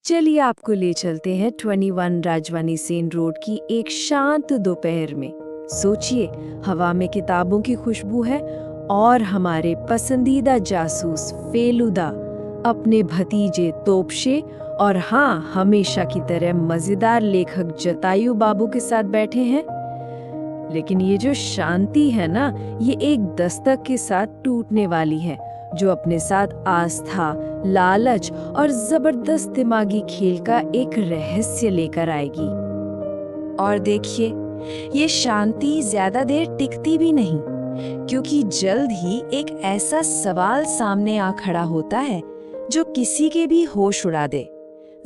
चलिए आपको ले चलते हैं 21 राजवानी सेन रोड की एक शांत दोपहर में। सोचिए, हवा में किताबों की खुशबू है और हमारे पसंदीदा जासूस फेलुदा अपने भतीजे तोपशे और हाँ, हमेशा की तरह मजेदार लेखक जतायु बाबू के साथ बैठे हैं। लेकिन ये जो शांति है ना, ये एक दस्तक के साथ टूटने वाली है, जो अपने साथ आस्था, लालच और जबरदस्त दिमागी खेल का एक रहस्य लेकर आएगी। और देखिए, ये शांति ज्यादा देर टिकती भी नहीं, क्योंकि जल्द ही एक ऐसा सवाल सामने आ खड़ा होता है जो किसी के भी होश उड़ा दे।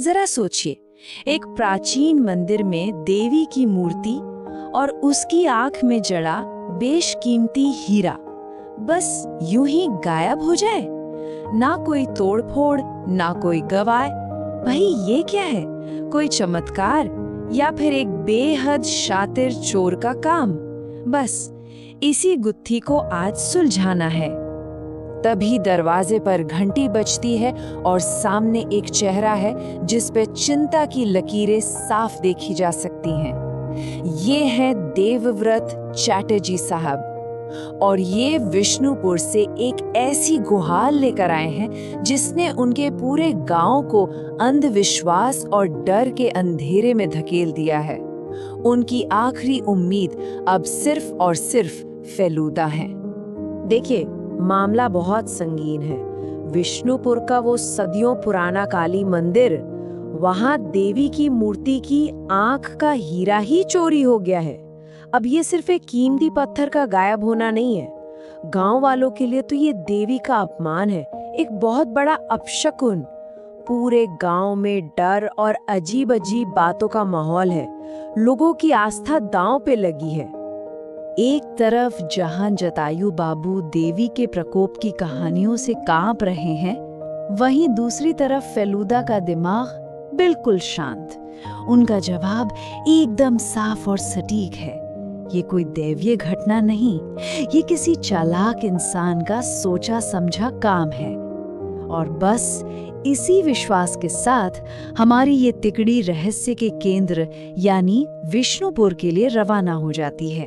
जरा सोचिए, एक प्राचीन मंदिर में देवी की मूर्ति और उसकी आंख में जड़ा बेशकीमती हीरा बस यूं ही गायब हो जाए। ना कोई तोड़फोड़, ना कोई गवाह। भाई, ये क्या है? कोई चमत्कार या फिर एक बेहद शातिर चोर का काम? बस इसी गुत्थी को आज सुलझाना है। तभी दरवाजे पर घंटी बजती है और सामने एक चेहरा है जिस पे चिंता की लकीरें साफ देखी जा सकती हैं। ये है देवव्रत चैटर्जी साहब, और ये विष्णुपुर से एक ऐसी गुहार लेकर आए हैं जिसने उनके पूरे गांव को अंधविश्वास और डर के अंधेरे में धकेल दिया है। उनकी आखिरी उम्मीद अब सिर्फ और सिर्फ फेलुदा है। देखिए, मामला बहुत संगीन है। विष्णुपुर का वो सदियों पुराना काली मंदिर, वहां देवी की मूर्ति की आंख का हीरा ही चोरी हो गया है। अब ये सिर्फ एक कीमती पत्थर का गायब होना नहीं है, गांव वालों के लिए तो ये देवी का अपमान है, एक बहुत बड़ा अपशकुन। पूरे गांव में डर और अजीब अजीब बातों का माहौल है। लोगों की आस्था दांव पे लगी है। एक तरफ जहां जतायु बाबू देवी के प्रकोप की कहानियों से कांप रहे हैं, वहीं दूसरी तरफ फेलुदा का दिमाग बिल्कुल शांत। उनका जवाब एकदम साफ और सटीक है। ये कोई दैवीय घटना नहीं, ये किसी चालाक इंसान का सोचा समझा काम है। और बस इसी विश्वास के साथ हमारी ये तिकड़ी रहस्य के केंद्र यानी विष्णुपुर के लिए रवाना हो जाती है।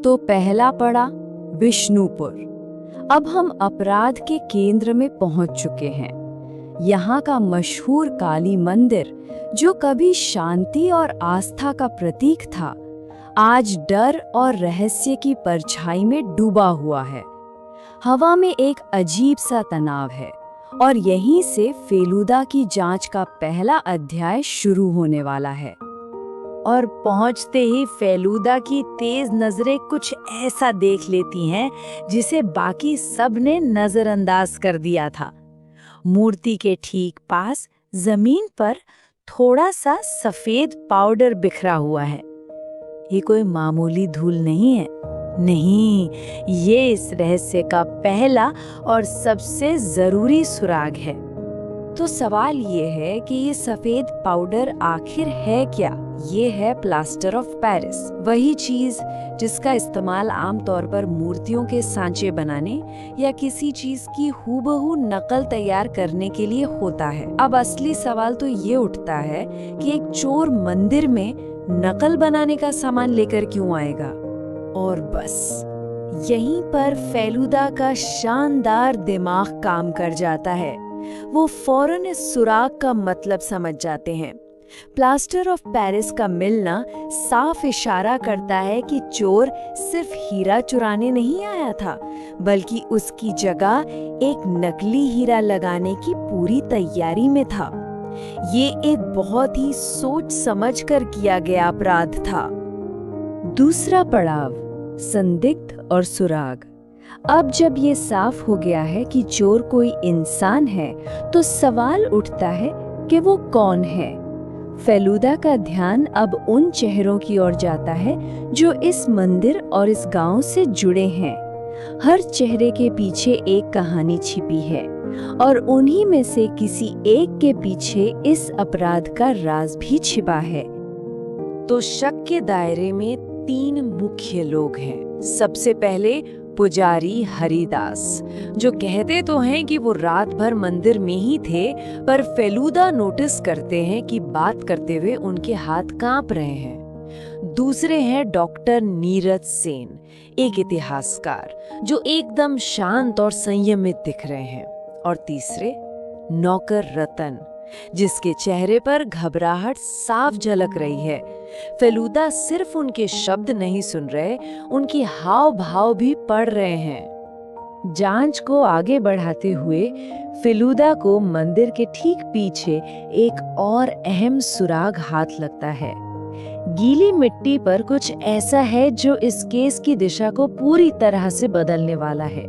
तो पहला पड़ा विष्णुपुर। अब हम अपराध के केंद्र में पहुंच चुके हैं। यहाँ का मशहूर काली मंदिर, जो कभी शांति और आस्था का प्रतीक था, आज डर और रहस्य की परछाई में डूबा हुआ है। हवा में एक अजीब सा तनाव है और यहीं से फेलुदा की जांच का पहला अध्याय शुरू होने वाला है। और पहुंचते ही फेलुदा की तेज नजरें कुछ ऐसा देख लेती हैं जिसे बाकी सब ने नजरअंदाज कर दिया था। मूर्ति के ठीक पास जमीन पर थोड़ा सा सफेद पाउडर बिखरा हुआ है। ये कोई मामूली धूल नहीं है, नहीं, ये इस रहस्य का पहला और सबसे जरूरी सुराग है। तो सवाल ये है कि ये सफेद पाउडर आखिर है क्या? ये है प्लास्टर ऑफ पेरिस, वही चीज जिसका इस्तेमाल आमतौर पर मूर्तियों के सांचे बनाने या किसी चीज की हूबहू नकल तैयार करने के लिए होता है। अब असली सवाल तो ये उठता है कि एक चोर मंदिर में नकल बनाने का सामान लेकर क्यों आएगा? और बस यहीं पर फेलुदा का शानदार दिमाग काम कर जाता है। वो फौरन इस सुराग का मतलब समझ जाते हैं। प्लास्टर ऑफ पेरिस का मिलना साफ इशारा करता है कि चोर सिर्फ हीरा चुराने नहीं आया था, बल्कि उसकी जगह एक नकली हीरा लगाने की पूरी तैयारी में था। ये एक बहुत ही सोच समझ कर किया गया अपराध था। दूसरा पड़ाव, संदिग्ध और सुराग। अब जब ये साफ हो गया है कि चोर कोई इंसान है, तो सवाल उठता है कि वो कौन है। फेलुदा का ध्यान अब उन चेहरों की ओर जाता है जो इस मंदिर और इस गांव से जुड़े हैं। हर चेहरे के पीछे एक कहानी छिपी है और उन्हीं में से किसी एक के पीछे इस अपराध का राज भी छिपा है। तो शक के दायरे में तीन मुख्य लोग हैं। सबसे पहले पुजारी हरिदास, जो कहते तो हैं कि वो रात भर मंदिर में ही थे, पर फेलूदा नोटिस करते हैं कि बात करते हुए उनके हाथ कांप रहे हैं। दूसरे हैं डॉक्टर नीरज सेन, एक इतिहासकार जो एकदम शांत और संयमित दिख रहे हैं। और तीसरे नौकर रतन, जिसके चेहरे पर घबराहट साफ झलक रही है। फेलूदा सिर्फ उनके शब्द नहीं सुन रहे, उनकी हाव भाव भी पढ़ रहे हैं। जांच को आगे बढ़ाते हुए फेलूदा को मंदिर के ठीक पीछे एक और अहम सुराग हाथ लगता है। गीली मिट्टी पर कुछ ऐसा है जो इस केस की दिशा को पूरी तरह से बदलने वाला है।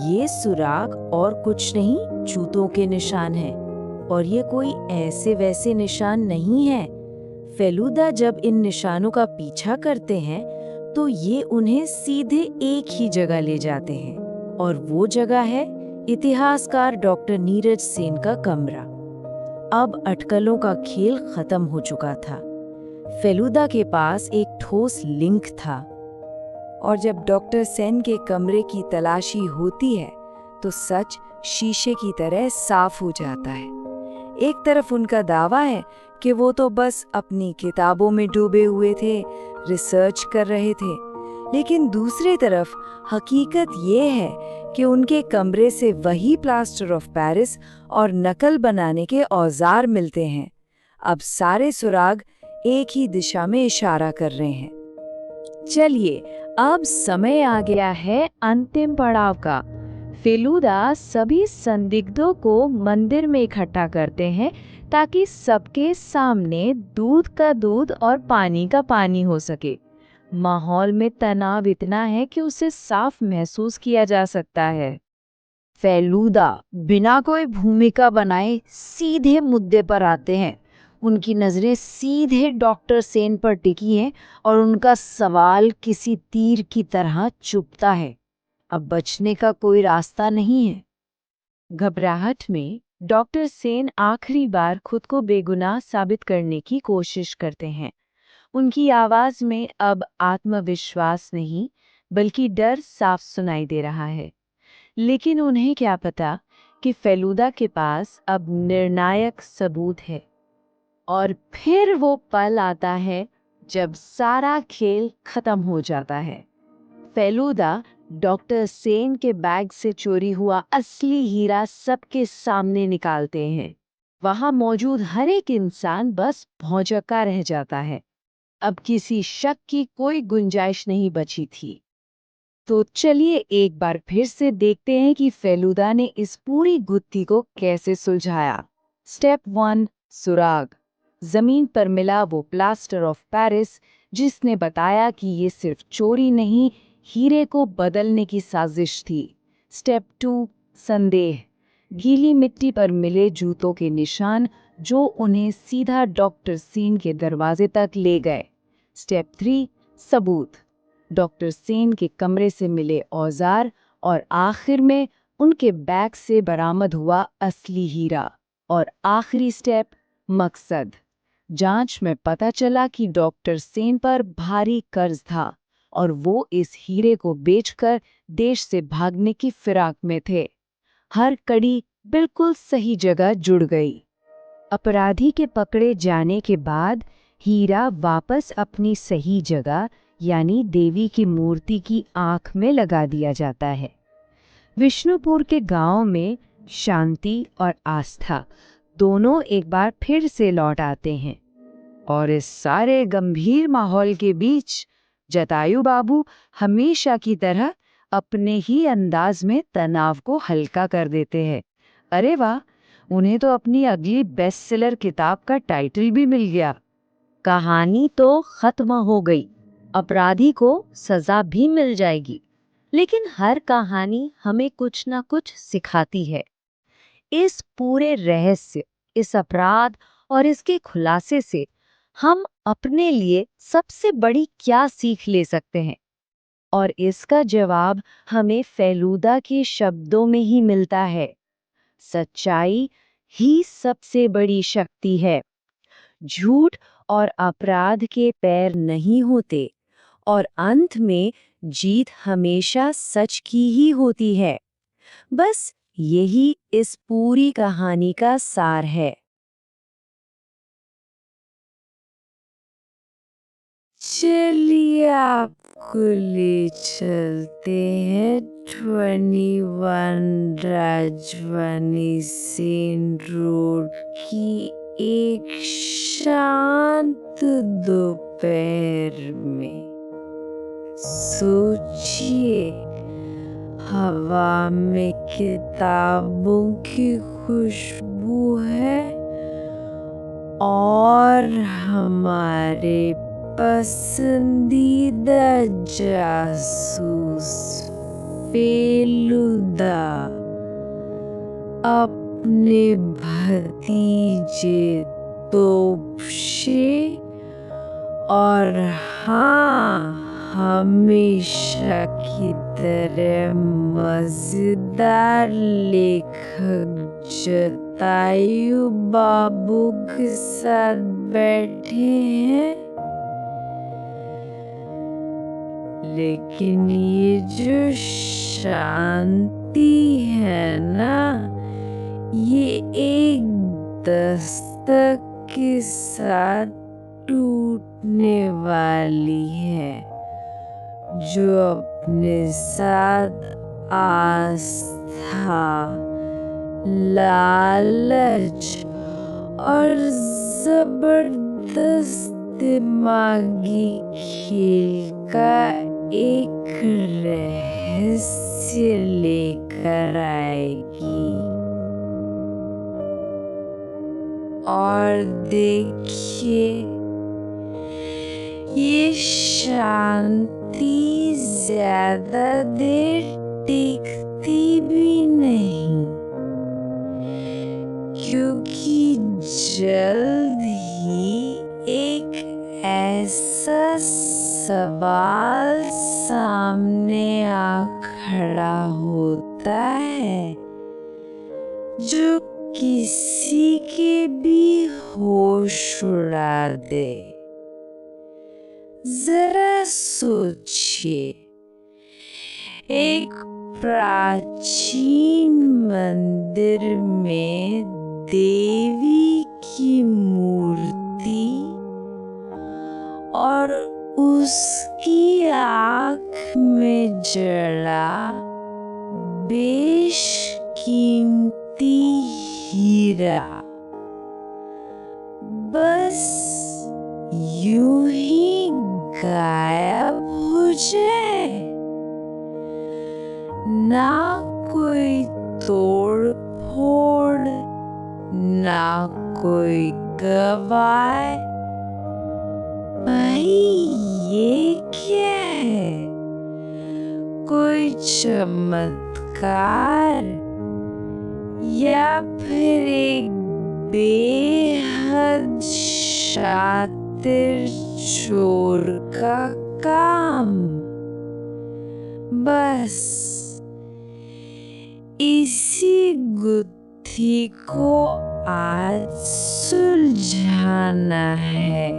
ये सुराग और कुछ नहीं, जूतों के निशान हैं। और ये कोई ऐसे वैसे निशान नहीं है। फेलूदा जब इन निशानों का पीछा करते हैं तो ये उन्हें सीधे एक ही जगह ले जाते हैं, और वो जगह है इतिहासकार डॉक्टर नीरज सेन का कमरा। अब अटकलों का खेल खत्म हो चुका था। फेलूदा के पास एक ठोस लिंक था, और जब डॉक्टर सेन के कमरे की तलाशी होती है तो सच शीशे की तरह साफ हो जाता है। एक तरफ उनका दावा है कि वो तो बस अपनी किताबों में डूबे हुए थे, रिसर्च कर रहे थे, लेकिन दूसरी तरफ हकीकत ये है कि उनके कमरे से वही प्लास्टर ऑफ पेरिस और नकल बनाने के औजार मिलते हैं। अब सारे सुराग एक ही दिशा में इशारा कर रहे हैं। चलिए, अब समय आ गया है अंतिम पड़ाव का। फेलूदा सभी संदिग्धों को मंदिर में इकट्ठा करते हैं ताकि सबके सामने दूध का दूध और पानी का पानी हो सके। माहौल में तनाव इतना है कि उसे साफ महसूस किया जा सकता है। फेलूदा बिना कोई भूमिका बनाए सीधे मुद्दे पर आते हैं। उनकी नजरें सीधे डॉक्टर सेन पर टिकी हैं और उनका सवाल किसी तीर की तरह चुभता है। अब बचने का कोई रास्ता नहीं है। घबराहट में डॉक्टर सेन आखिरी बार खुद को बेगुनाह साबित करने की कोशिश करते हैं। उनकी आवाज में अब आत्मविश्वास नहीं, बल्कि डर साफ सुनाई दे रहा है। लेकिन उन्हें क्या पता कि फेलूदा के पास अब निर्णायक सबूत है। और फिर वो पल आता है जब सारा खेल खत्म हो जाता है। फेलूदा डॉक्टर सेन के बैग से चोरी हुआ असली हीरा सबके सामने निकालते हैं। वहां मौजूद हर एक इंसान बस भौंचक्का रह जाता है। अब किसी शक की कोई गुंजाइश नहीं बची थी। तो चलिए एक बार फिर से देखते हैं कि फेलूदा ने इस पूरी गुत्थी को कैसे सुलझाया। स्टेप 1, सुराग। जमीन पर मिला वो प्लास्टर ऑफ पेरिस जिसने बताया कि ये सिर्फ चोरी नहीं, हीरे को बदलने की साजिश थी। स्टेप 2, संदेह। गीली मिट्टी पर मिले जूतों के निशान जो उन्हें सीधा डॉक्टर सेन के दरवाजे तक ले गए। स्टेप 3, सबूत। डॉक्टर सेन के कमरे से मिले औजार और आखिर में उनके बैग से बरामद हुआ असली हीरा। और आखिरी स्टेप, मकसद। जांच में पता चला कि डॉक्टर सेन पर भारी कर्ज था और वो इस हीरे को बेचकर देश से भागने की फिराक में थे। हर कड़ी बिल्कुल सही जगह जुड़ गई। अपराधी के पकड़े जाने के बाद हीरा वापस अपनी सही जगह यानी देवी की मूर्ति की आंख में लगा दिया जाता है। विष्णुपुर के गांव में शांति और आस्था दोनों एक बार फिर से लौट आते हैं। और इस सारे गंभीर माहौल के बीच जटायु बाबू हमेशा की तरह अपने ही अंदाज में तनाव को हल्का कर देते हैं। अरे वाह, उन्हें तो अपनी अगली बेस्ट सेलर किताब का टाइटल भी मिल गया। कहानी तो खत्म हो गई, अपराधी को सजा भी मिल जाएगी। लेकिन हर कहानी हमें कुछ ना कुछ सिखाती है। इस पूरे रहस्य, इस अपराध और इसके खुलासे से हम अपने लिए सबसे बड़ी क्या सीख ले सकते हैं? और इसका जवाब हमें फेलूदा के शब्दों में ही मिलता है। सच्चाई ही सबसे बड़ी शक्ति है। झूठ और अपराध के पैर नहीं होते, और अंत में जीत हमेशा सच की ही होती है। बस यही इस पूरी कहानी का सार है। चलिए आपको ले चलते हैं 21 राजवानी सेन रोड की एक शांत दोपहर में। सोचिए, हवा में किताबों की खुशबू है और हमारे पसंदीदा जासूस फेलुदा अपने भतीजे तोपशे और हाँ, हमेशा की तरह मजेदार लेखक जतायु बाबू के साथ बैठे हैं। लेकिन ये जो शांति है ना, ये एक दस्तक के साथ टूटने वाली है, जो अपने साथ आस्था, लालच और जबरदस्त दिमागी खेल का एक रहस्य लेकर आएगी। और देखिए, ये शांति ज्यादा देर टिकती भी नहीं, क्योंकि जल्द ही एक ऐसा सवाल सामने आ खड़ा होता है जो किसी के भी होश उड़ा दे। जरा सोचिए, एक प्राचीन मंदिर में देवी की मूर्ति और उसकी आँख में जड़ा बेशकीमती हीरा बस यूं ही गायब हो जाए। ना कोई तोड़ फोड़, ना कोई गवाह। भाई, ये क्या है? कोई चमत्कार या फिर एक बेहद शातिर चोर का काम? बस इसी गुत्थी को आज सुलझाना है।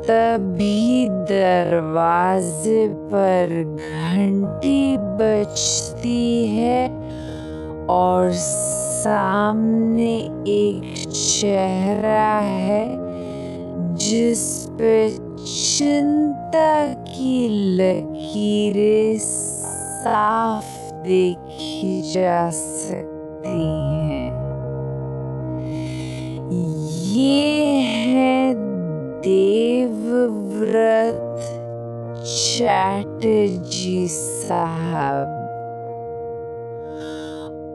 तभी दरवाजे पर घंटी बजती है और सामने एक चेहरा है जिस पे चिंता की लकीरें साफ देखी जा सकती हैं। ये है देवव्रत चैटर्जी साहब,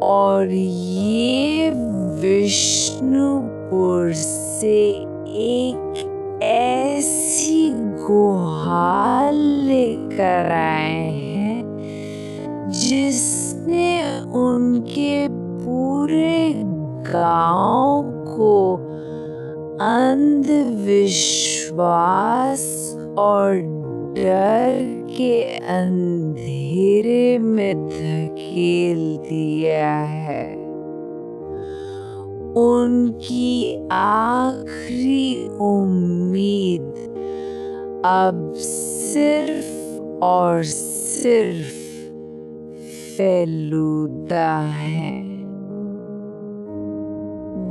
और ये विष्णुपुर से एक ऐसी गुहार लेकर आए हैं जिसने उनके पूरे गांव को अंधविश्वास और डर के अंधेरे में धकेल दिया है। उनकी आखिरी उम्मीद अब सिर्फ और सिर्फ फेलूदा है।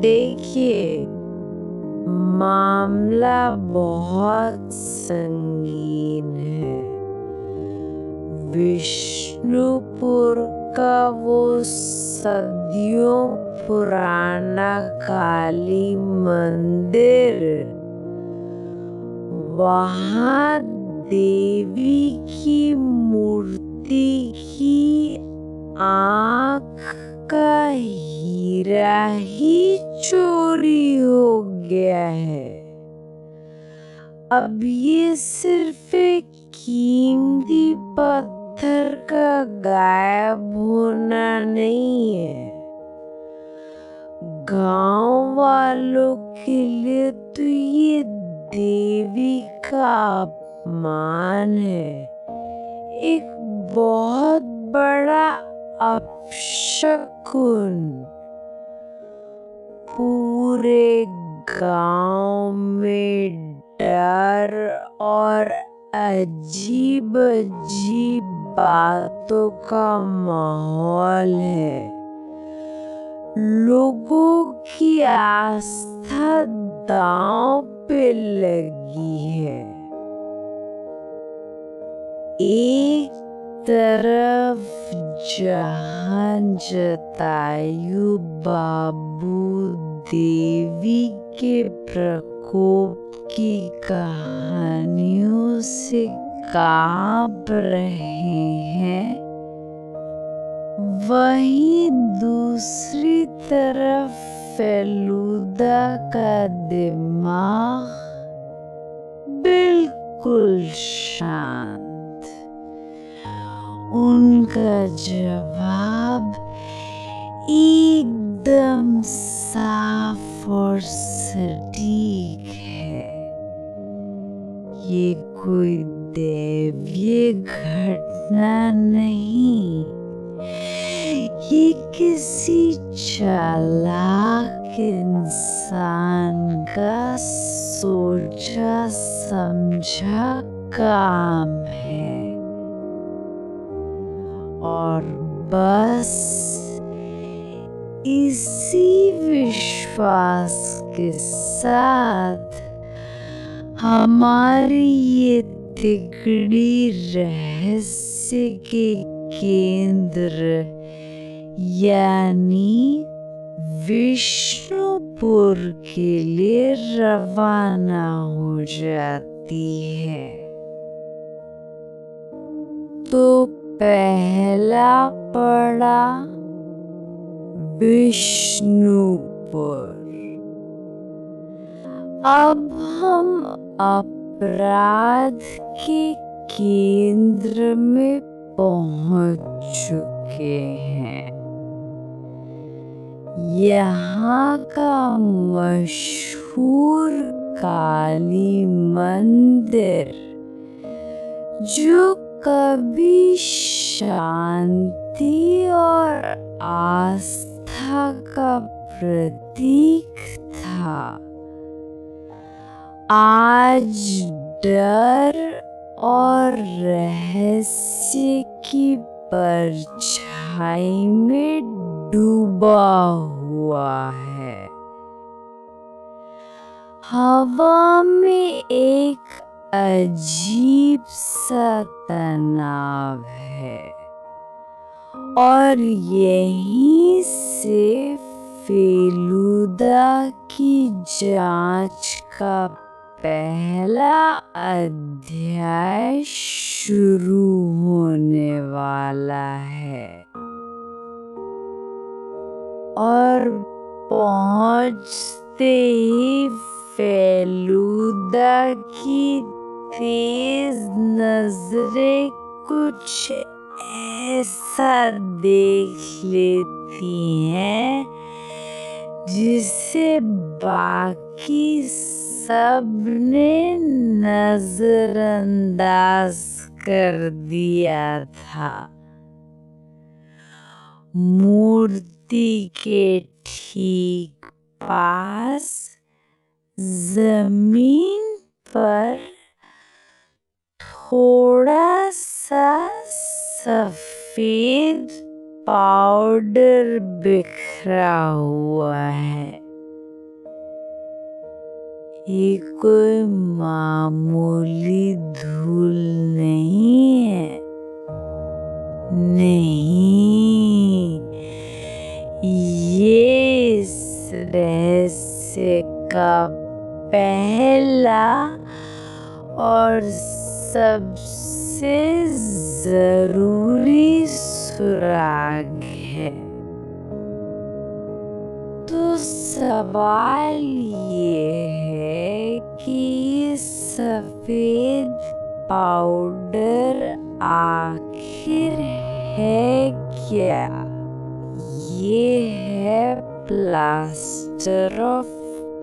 देखिए, मामला बहुत संगीन है। विष्णुपुर का वो सदियों पुराना काली मंदिर, वहाँ देवी की मूर्ति की आँख का हीरा ही चोरी हो गया है। अब ये सिर्फ एक कीमती पत्थर का गायब होना नहीं है, गांव वालों के लिए तो ये देवी का अपमान है, एक बहुत बड़ा अपशकुन। पूरे गांव में डर और अजीब अजीब बातों का माहौल है। लोगों की आस्था दांव पे लगी है। एक तरफ जहां जटायु बाबू देवी के प्रकोप की कहानियों से कांप रहे हैं, वहीं दूसरी तरफ फेलूदा का दिमाग बिल्कुल शांत। उनका जवाब एकदम साफ और सटीक है। ये कोई दैवीय घटना नहीं, ये किसी चालाक इंसान का सोचा समझा काम है। और बस इसी विश्वास के साथ हमारी ये तिकड़ी रहस्य के केंद्र यानी विष्णुपुर के लिए रवाना हो जाती है। तो पहला पड़ा विष्णुपुर। अब हम अपराध के केंद्र में पहुंच चुके हैं। यहाँ का मशहूर काली मंदिर, जो कभी शांति और आस्था का प्रतीक था, आज डर और रहस्य की परछाई में डूबा हुआ है। हवा में एक अजीब सा तनाव है और यहीं से फेलूदा की जांच का पहला अध्याय शुरू होने वाला है। और पहुंचते ही फेलूदा की तेज नजरें कुछ ऐसा देख लेती हैं जिसे बाकी सब ने नजरअंदाज कर दिया था। मूर्ति के ठीक पास जमीन पर थोड़ा सा सफेद पाउडर बिखरा हुआ है। ये कोई मामूली धूल नहीं है। नहीं, ये इस रहस्य का पहला और सबसे जरूरी सुराग है। तो सवाल ये है कि ये सफेद पाउडर आखिर है क्या? ये है प्लास्टर ऑफ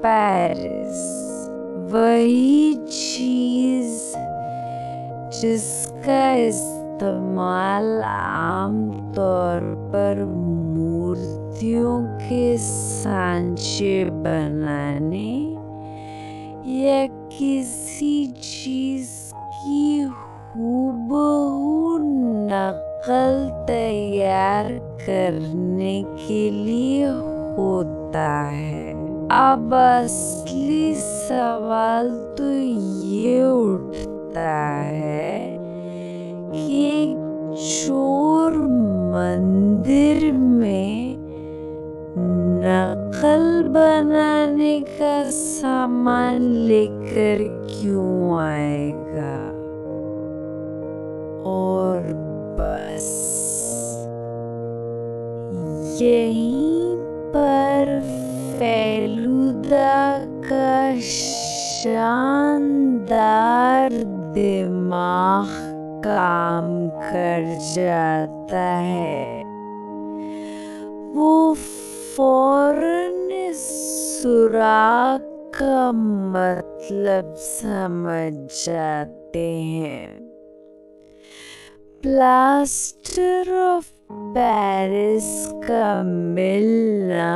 पेरिस, वही चीज जिसका इस्तेमाल आमतौर पर मूर्तियों के सांचे बनाने या किसी चीज की हूबहू नकल तैयार करने के लिए होता है। अब असली सवाल तो ये उठता है कि चोर मंदिर में नकल बनाने का सामान लेकर क्यों आएगा? और बस यहीं पर फेलुदा का शानदार दिमाग काम कर जाता है। वो फौरन इस सुराग का मतलब समझ जाते हैं। प्लास्टर ऑफ पेरिस का मिलना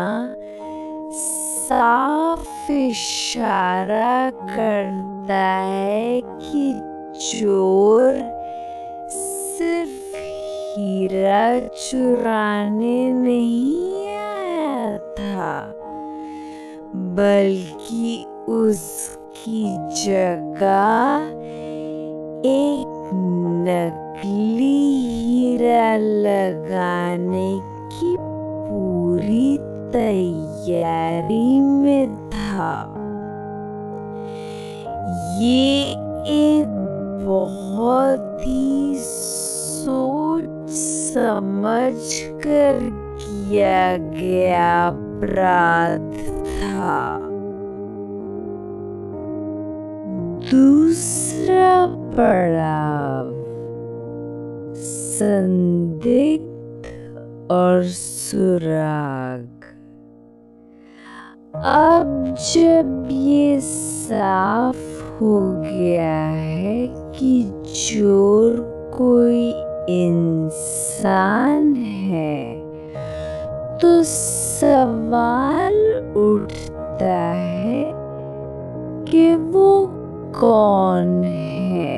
साफ इशारा करता है कि चोर सिर्फ हीरा चुराने नहीं आया था, बल्कि उसकी जगह एक नकली हीरा लगाने की पूरी तैयारी में था। ये एक बहुत ही सोच समझ कर किया गया अपराध था। दूसरा पड़ाव संदिग्ध और सुराग। अब जब ये साफ हो गया है कि चोर कोई इंसान है, तो सवाल उठता है कि वो कौन है?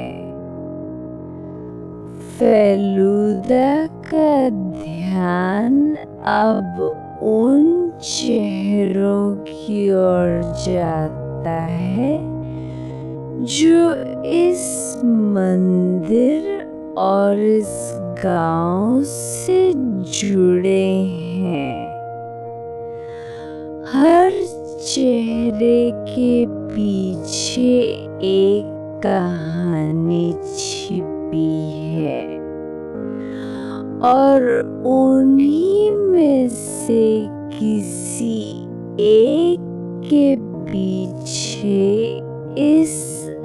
फेलुदा का ध्यान अब उन चेहरों की ओर जाता है जो इस मंदिर और इस गांव से जुड़े हैं। हर चेहरे के पीछे एक कहानी छिपी है और उन्हीं में से किसी एक के पीछे इस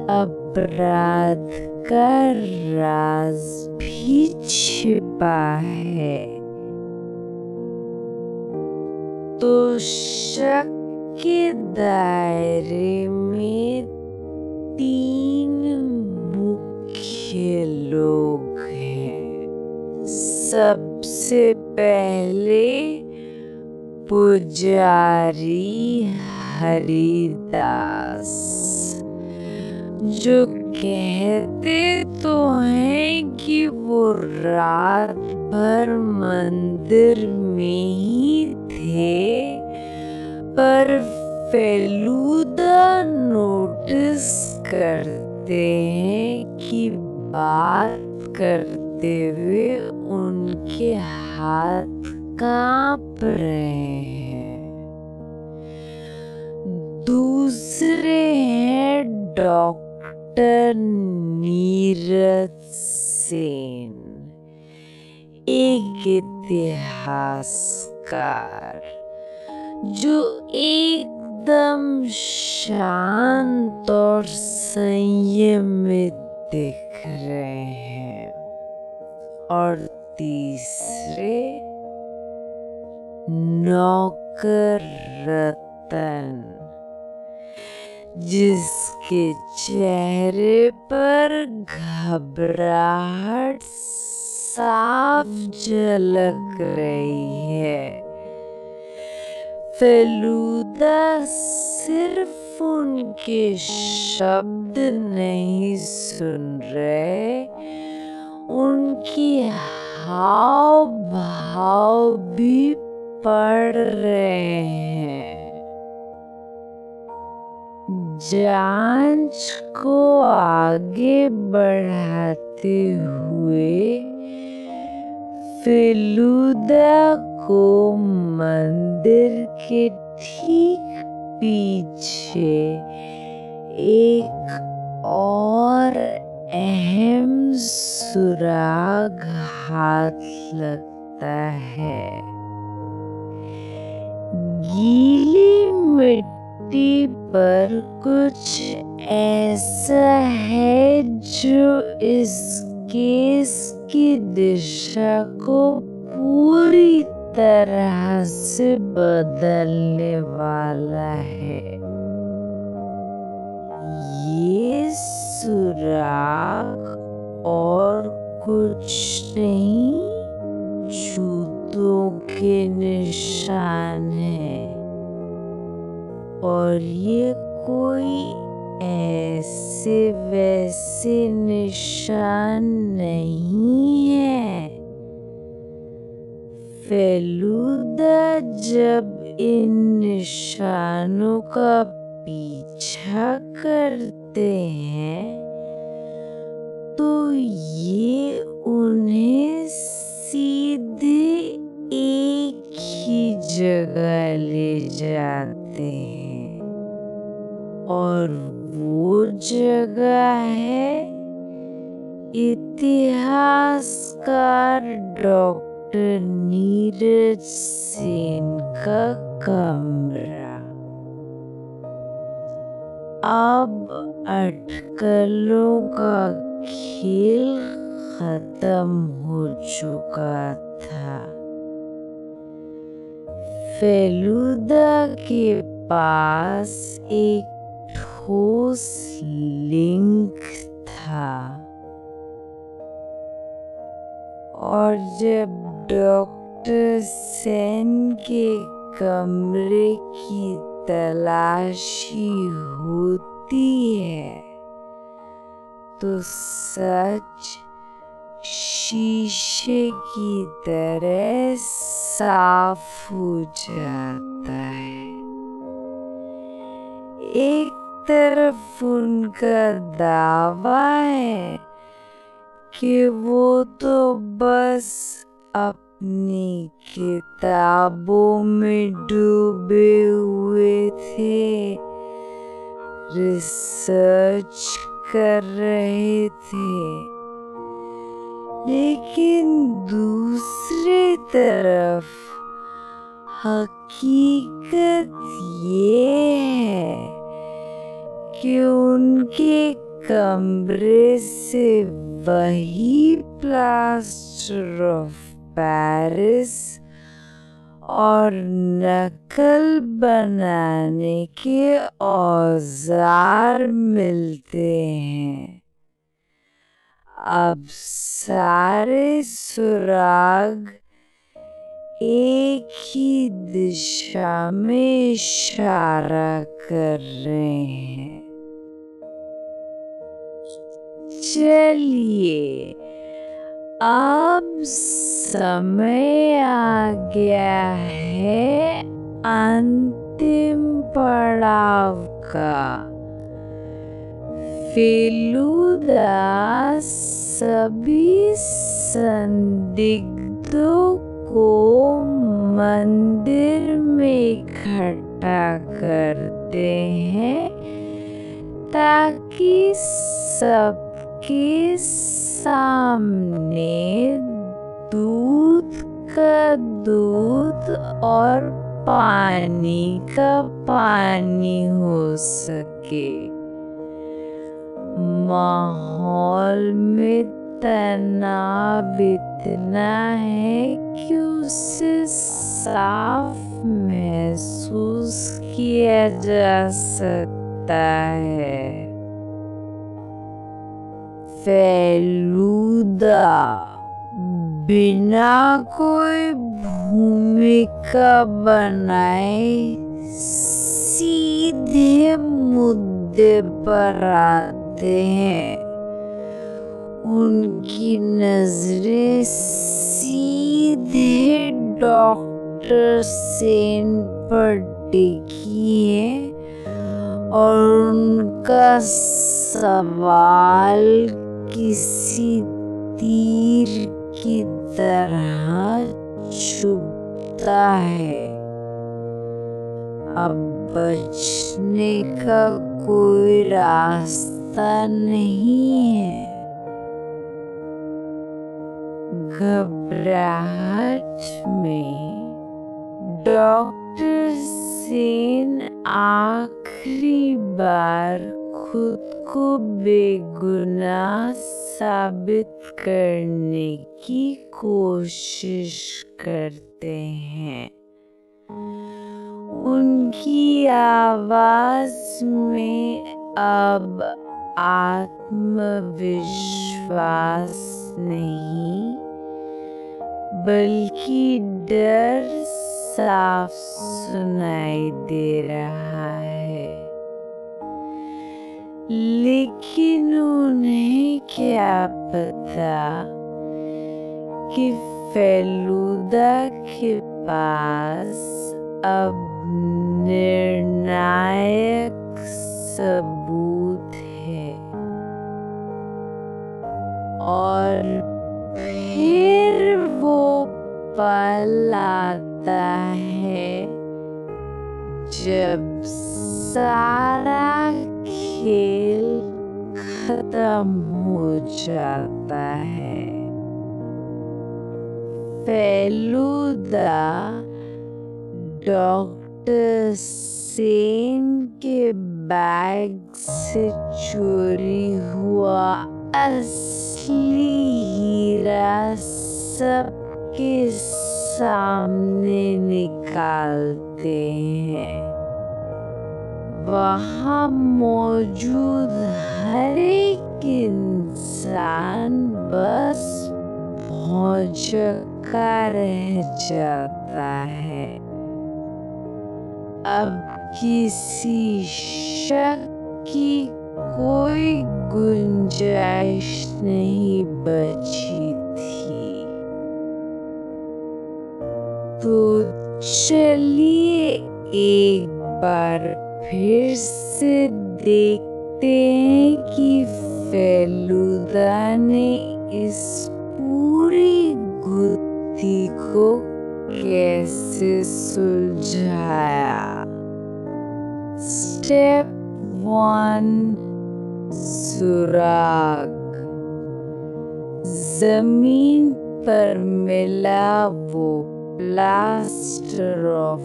अपराध का राज भी छिपा है। तो शक के दायरे में तीन मुख्य लोग हैं। सबसे पहले पुजारी हरिदास, जो कहते तो हैं कि वो रात भर मंदिर में ही थे, पर फेलूदा नोटिस करते हैं कि बात करते हुए उनके हाथ कांप रहे हैं। दूसरे हैं डॉक्टर नीरज सेन, एक इतिहासकार जो एकदम शांत और संयमित दिख रहे हैं। और तीसरे नौकर रतन, जिसके चेहरे पर घबराहट साफ झलक रही है। फेलूदा सिर्फ उनके शब्द नहीं सुन रहे, उनकी हाव भाव भी पढ़ रहे हैं। जांच को आगे बढ़ाते हुए फेलूदा को मंदिर के ठीक पीछे एक और अहम सुराग हाथ लगता है। गीली मिट्टी पर कुछ ऐसा है जो इस केस की दिशा को पूरी तरह से बदलने वाला है। ये सुराग और कुछ नहीं, जूतों के निशान हैं। और ये कोई ऐसे वैसे निशान नहीं है। फेलूदा जब इन निशानों का पीछा करते हैं तो ये उन्हें सीधे एक ही जगह ले जाते हैं, और वो जगह है इतिहासकार डॉक्टर नीरज सेन का कमरा। अब अटकलों का खेल खत्म हो चुका था। फेलूदा के पास एक ठोस लिंक था, और जब डॉक्टर सेन के कमरे की तलाशी होती है तो सच शीशे की तरह साफ हो जाता है। एक तरफ उनका दावा है कि वो तो बस अपनी किताबों में डूबे हुए थे, रिसर्च कर रहे थे, लेकिन दूसरी तरफ हकीकत ये है कि उनके कमरे से वही प्लास्टर ऑफ पेरिस और नकल बनाने के औजार मिलते हैं। अब सारे सुराग एक ही दिशा में इशारा कर रहे हैं। चलिए अब समय आ गया है अंतिम पड़ाव का। फेलुदा सभी संदिग्धों को मंदिर में इकट्ठा करते हैं ताकि सबके सामने दूध का दूध और पानी का पानी हो सके। माहौल में तनाव इतना है कि उसे साफ महसूस किया जा सकता है। फेलुदा बिना कोई भूमिका बनाए सीधे मुद्दे पर आते हैं। उनकी नजरें सीधे डॉक्टर सेन पर टिकी है और उनका सवाल किसी तीर की तरह चुभता है। अब बचने का कोई रास्ता नहीं है। घबराहट में डॉक्टर सेन आखिरी बार खुद को बेगुनाह साबित करने की कोशिश करते हैं। उनकी आवाज में अब आत्मविश्वास नहीं बल्कि डर साफ सुनाई दे रहा है। लेकिन उन्हें क्या पता कि फेलुदा के पास अब निर्णायक सबूत है। और फिर वो पल आता है जब सारा खेल खत्म हो जाता है। फेलुदा डॉक्टर सेन के बैग से चोरी हुआ असली हीरा सबके सामने निकालते हैं। वहाँ मौजूद हर एक इंसान बस भौंचक्का रह जाता है। अब किसी शक की कोई गुंजाइश नहीं बची थी। तो चलिए एक बार फिर से देखते हैं कि फेलुदा ने इस पूरी गुत्थी को कैसे सुलझाया। स्टेप 1 सुराग। जमीन पर मिला वो प्लास्टर ऑफ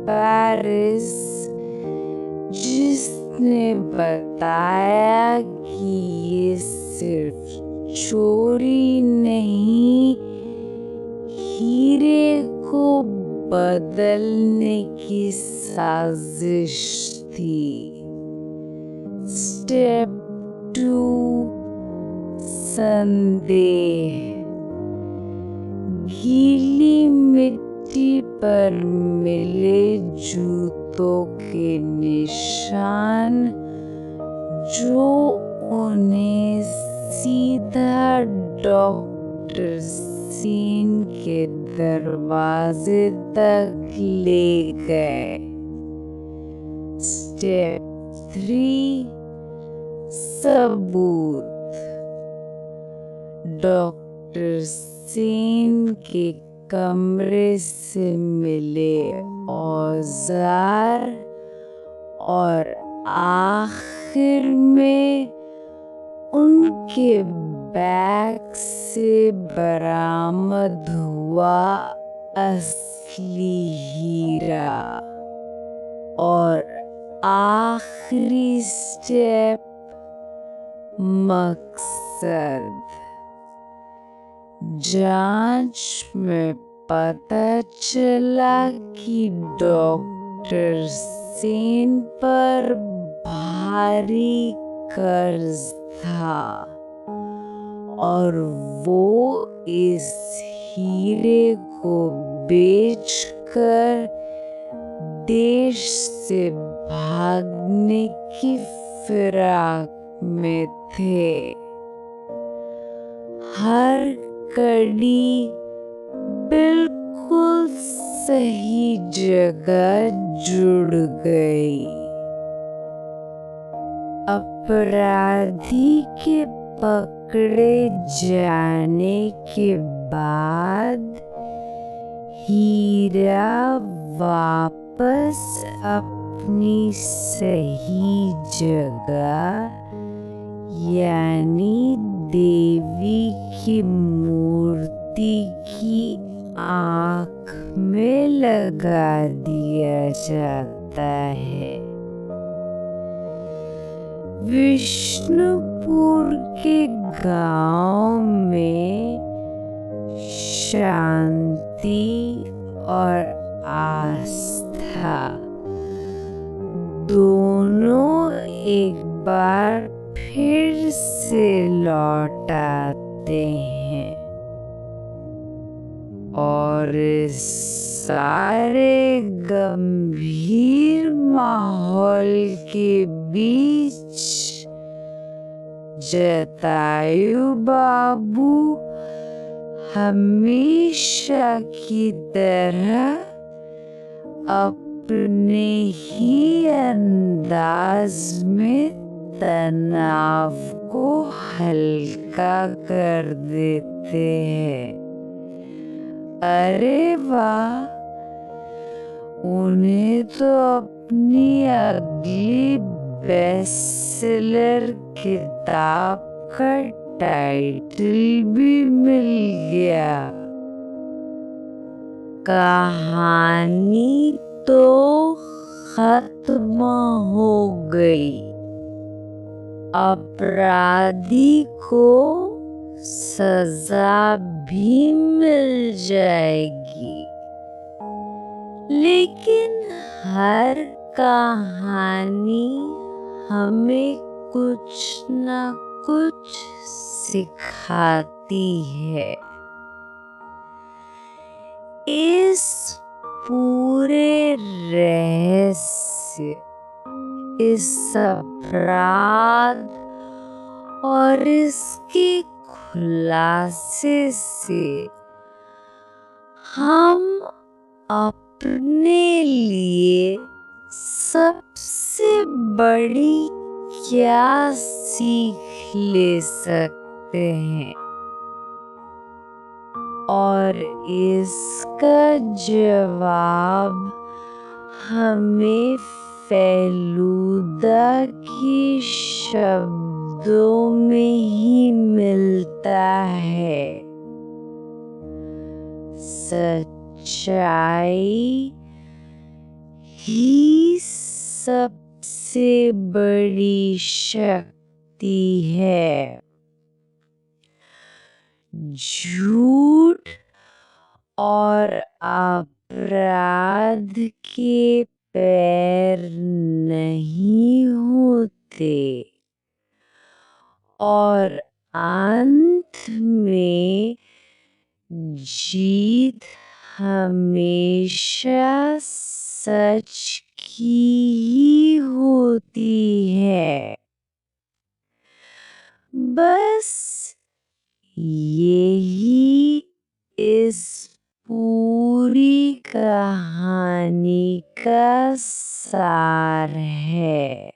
पेरिस जिसने बताया कि ये सिर्फ चोरी नहीं हीरे को बदलने की साजिश थी। स्टेप 2 संदेह। गीली मिट्टी पर मिले जूतों के निशान जो उन्हें सीधा डॉक्टर सीन के दरवाजे तक ले गए। स्टेप 3 सबूत। डॉक्टर सेन के कमरे से मिले औजार और आखिर में उनके बैग से बरामद हुआ असली हीरा। और आखिरी स्टेप मकसद। जांच में पता चला कि डॉक्टर सेन पर भारी कर्ज था और वो इस हीरे को बेचकर देश से भागने की फिराक में थे। हर कड़ी बिल्कुल सही जगह जुड़ गई। अपराधी के पकड़े जाने के बाद हीरा वापस अपनी सही जगह यानी देवी की मूर्ति की आँख में लगा दिया जाता है। विष्णुपुर के गांव में शांति और आस्था दोनों एक बार फिर से लौट आते हैं और इस सारे गंभीर माहौल के बीच जटायु बाबू हमेशा की तरह अपने ही अंदाज में तनाव को हल्का कर देते हैं। अरे वाह, उन्हें तो अपनी अगली बेस्टसेलर किताब का टाइटल भी मिल गया। कहानी तो खत्म हो गई। अपराधी को सजा भी मिल जाएगी। लेकिन हर कहानी हमें कुछ न कुछ सिखाती है। इस पूरे रहस्य, इस अपराध और इसके खुलासे से हम अपने लिए सबसे बड़ी क्या सीख ले सकते हैं? और इसका जवाब हमें फेलूदा के शब्दों में ही मिलता है। सच्चाई ही सबसे बड़ी शक्ति है। झूठ और अपराध के पैर नहीं होते और अंत में जीत हमेशा सच की ही होती है। बस यही इस पूरी कहानी का सार है।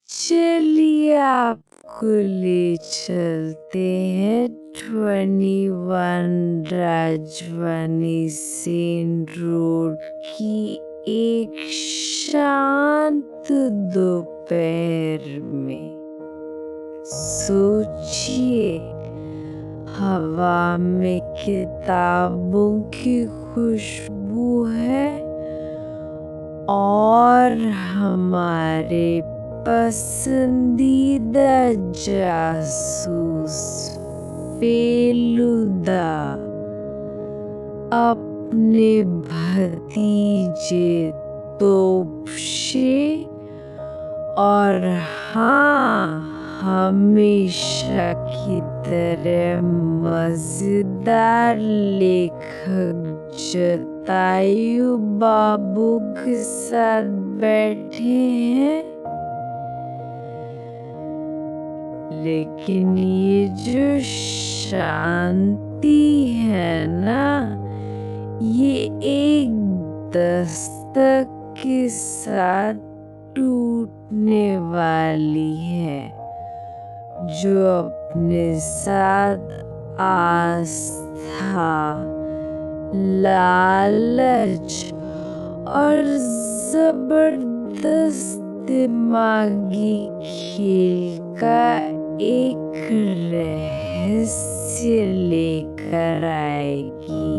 चलिए आपको ले चलते हैं 21 राजवानी सेन रोड की एक शांत दोपहर में। सोचिए, हवा में किताबों की खुशबू है और हमारे पसंदीदा जासूस फेलुदा अपने भतीजे तोपशे और हाँ, हमेशा की तरह मजेदार लेखक जतायु बाबू के साथ बैठे हैं। लेकिन ये जो शांति है ना, ये एक दस्तक के साथ टूटने वाली है, जो अपने साथ आस्था, लालच और जबरदस्त दिमागी खेल का एक रहस्य लेकर आएगी।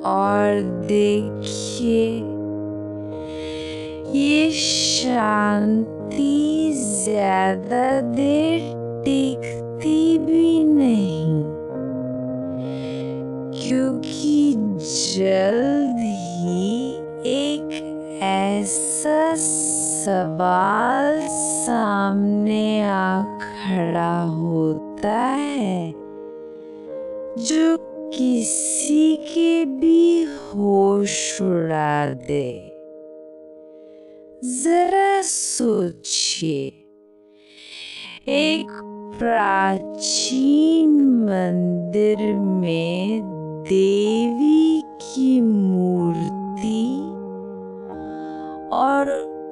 और देखिए, ये शांति ज्यादा देर टिकती भी नहीं, क्योंकि जल्द ही एक ऐसा सवाल सामने आ खड़ा होता है जो किसी के भी होश उड़ा दे। जरा सोचिए, एक प्राचीन मंदिर में देवी की मूर्ति और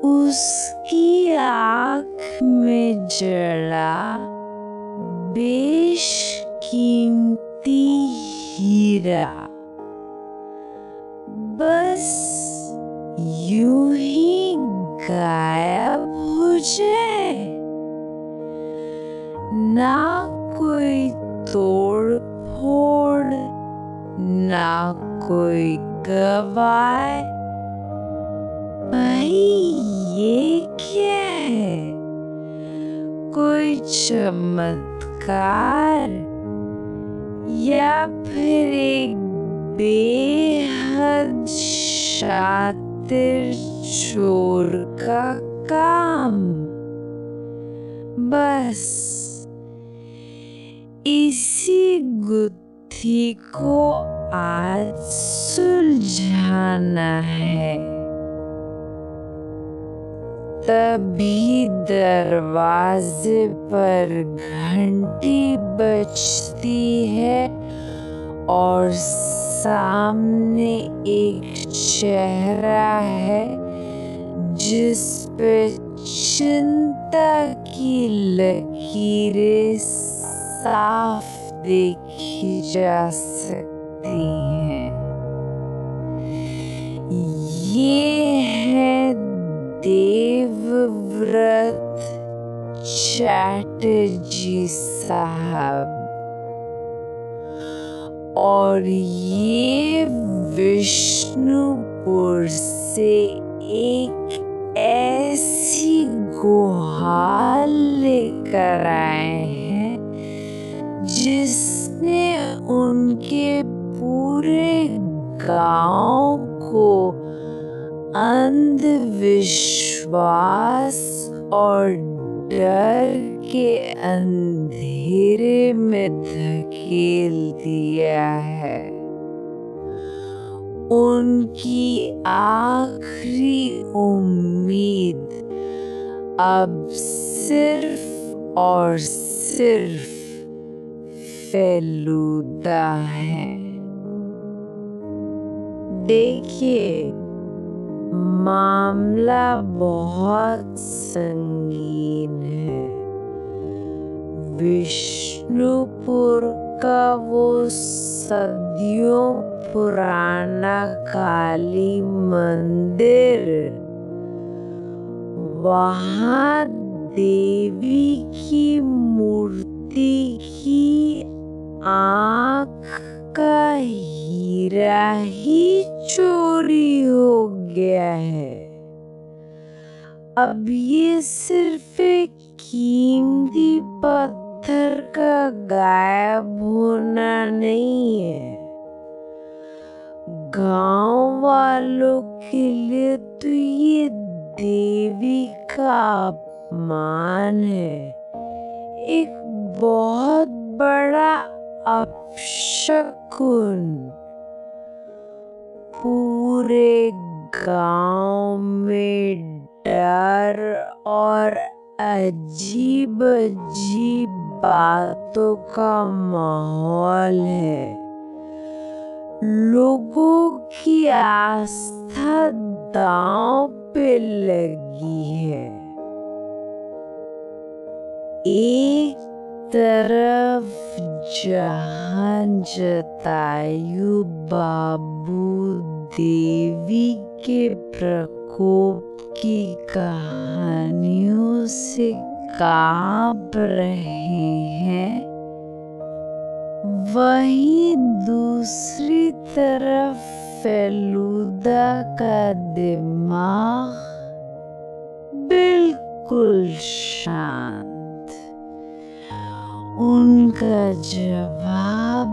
उसकी आँख में जड़ा बेशकीमती हीरा बस यूं ही गायब हो जाए। ना कोई तोड़ फोड़, ना कोई गवाह। भाई, ये क्या है? कोई चमत्कार या फिर एक बेहद शातिर चोर का काम? बस इसी गुत्थी को आज सुलझाना है। तभी दरवाजे पर घंटी बजती है और सामने एक चेहरा है जिस पे चिंता की लकीरें साफ देखी जा सकती हैं। ये है देवव्रत चैटर्जी साहब, और ये विष्णुपुर से एक ऐसी गुहार लेकर आए हैं जिसने उनके पूरे गांव को अंधविश्वास और डर के अंधेरे में धकेल दिया है। उनकी आखिरी उम्मीद अब सिर्फ और सिर्फ फेलूदा है। देखिए, मामला बहुत संगीन है। विष्णुपुर का वो सदियों पुराना काली मंदिर, वहाँ देवी की मूर्ति की आँख का हीरा ही चोरी हो गया है। अब ये सिर्फ एक कीमती पत्थर का गायब होना नहीं है, गांव वालों के लिए तो ये देवी का अपमान है, एक बहुत बड़ा अपशकुन। पूरे गांव में डर और अजीब अजीब बातों का माहौल है। लोगों की आस्था दांव पे लगी है। एक तरफ जहां जटायु बाबू देवी के प्रकोप की कहानियों से कांप रहे हैं, वहीं दूसरी तरफ फेलूदा का दिमाग बिल्कुल शांत। उनका जवाब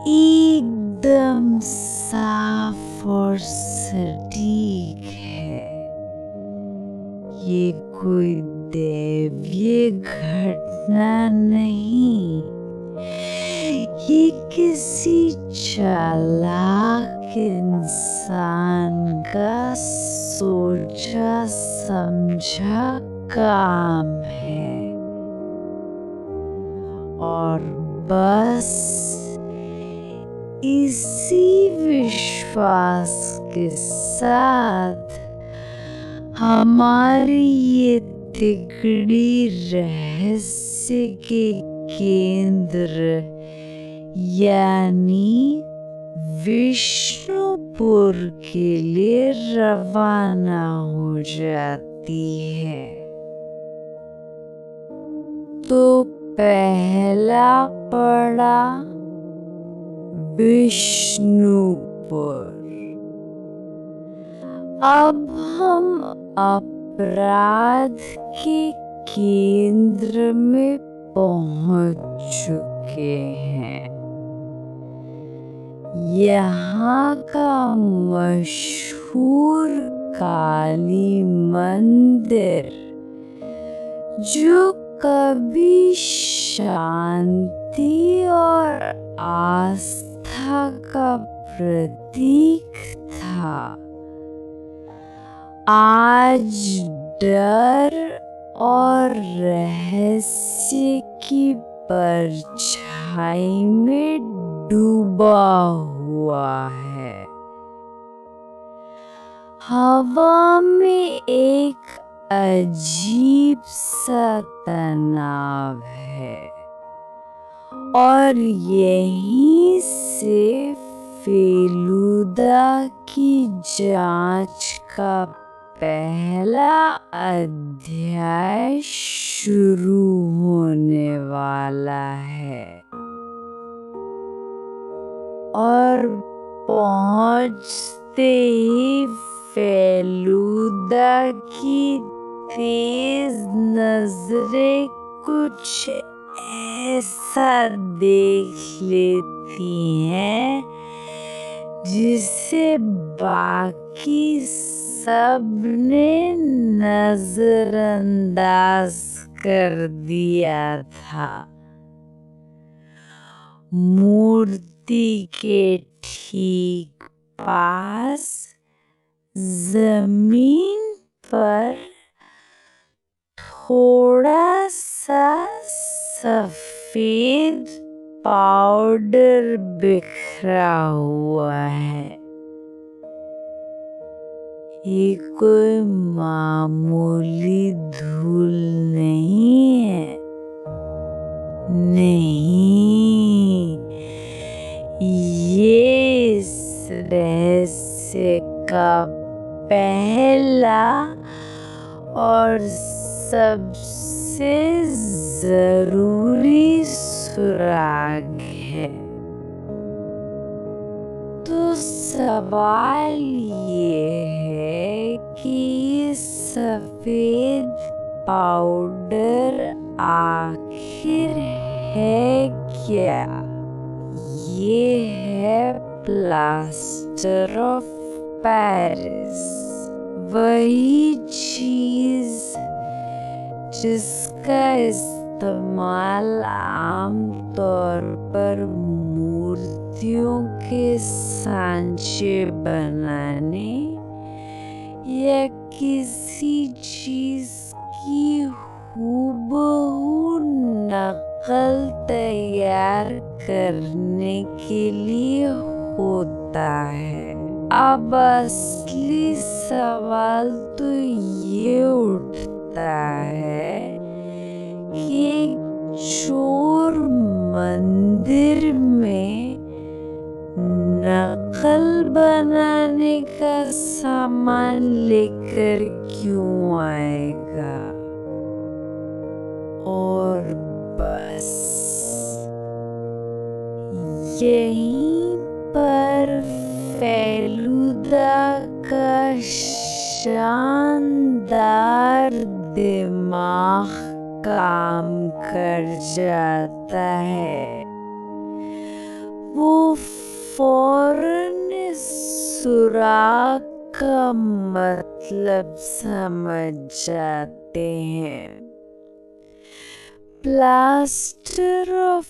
एकदम साफ और सटीक है। ये कोई दैवीय घटना नहीं, ये किसी चालाक इंसान का सोचा समझा काम है। और बस इसी विश्वास के साथ हमारी ये तिकड़ी रहस्य के केंद्र यानी विष्णुपुर के लिए रवाना हो जाती है। तो पहला पड़ा विष्णुपुर। अब हम अपराध के केंद्र में पहुंच चुके हैं। यहाँ का मशहूर काली मंदिर, जो कभी शांति और आस्था का प्रतीक था, आज डर और रहस्य की परछाई में डूबा हुआ है। हवा में एक अजीब सा तनाव है और यहीं से फेलूदा की जांच का पहला अध्याय शुरू होने वाला है। और पहुंचते ही फेलूदा की तेज नजरें कुछ ऐसा देख लेती हैं जिसे बाकी सब ने नजरअंदाज कर दिया था। मूर्ति के ठीक पास जमीन पर थोड़ा सा सफेद पाउडर बिखरा हुआ है। ये कोई मामूली धूल नहीं है, नहीं, ये इस रहस्य का पहला और सबसे जरूरी सुराग है। तो सवाल ये है कि सफेद पाउडर आखिर है क्या? ये है प्लास्टर ऑफ पेरिस, वही चीज जिसका इस्तेमाल आमतौर पर मूर्तियों के सांचे बनाने या किसी चीज की हूबहू नकल तैयार करने के लिए होता है। अब असली सवाल तो ये उठता है कि चोर मंदिर में नकल बनाने का सामान लेकर क्यों आएगा? और बस यहीं पर फेलुदा का शानदार दिमाग काम कर जाता है। वो फौरन इस सुराग का मतलब समझ जाते हैं। प्लास्टर ऑफ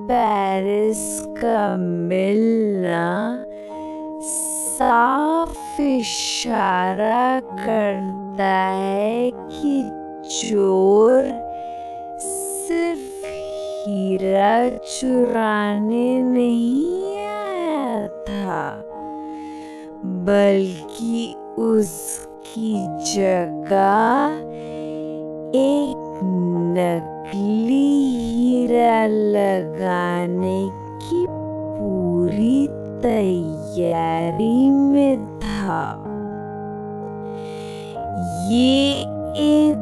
पेरिस का मिलना साफ इशारा करता है कि चोर सिर्फ हीरा चुराने नहीं आया था, बल्कि उसकी जगह एक नकली हीरा लगाने की पूरी तैयारी में था। ये एक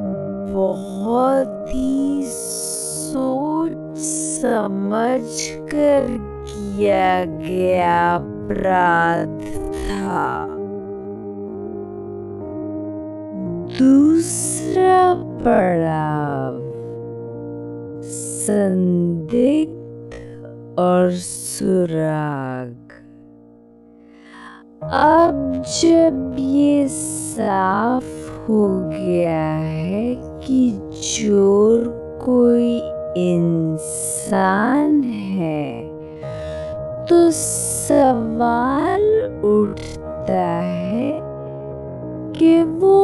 बहुत ही सोच समझ कर किया गया अपराध था। दूसरा पड़ाव संदिग्ध और सुराग। अब जब ये साफ हो गया है कि चोर कोई इंसान है, तो सवाल उठता है कि वो